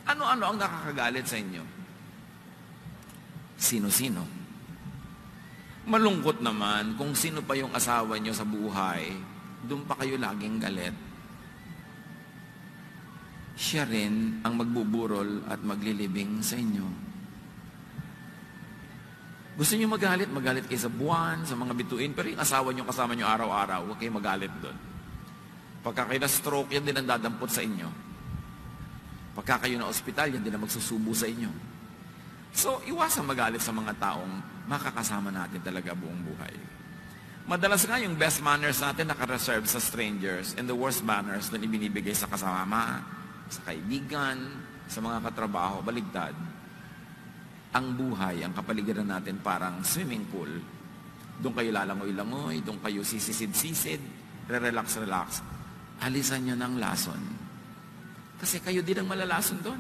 Ano-ano ang nakakagalit sa inyo? Sino-sino? Malungkot naman kung sino pa yung asawa nyo sa buhay, doon pa kayo laging galit. Siya rin ang magbuburol at maglilibing sa inyo. Gusto nyo magalit kayo sa buwan, sa mga bituin, pero yung asawa nyo kasama nyo araw-araw, huwag kayo magalit doon. Pagka kayo na-stroke, yan din ang dadampot sa inyo. Pagka kayo na ospital, yan din ang magsusubo sa inyo. So, iwasan magalit sa mga taong makakasama natin talaga buong buhay. Madalas nga yung best manners natin naka-reserve sa strangers and the worst manners na ibinibigay sa kasama, sa kaibigan, sa mga katrabaho, baligtad. Ang buhay, ang kapaligiran natin parang swimming pool. Doon kayo lalangoy-langoy, doon kayo sisisid-sisid, re-relax-relax. Alisan nyo ng lason. Kasi kayo din ang malalason doon.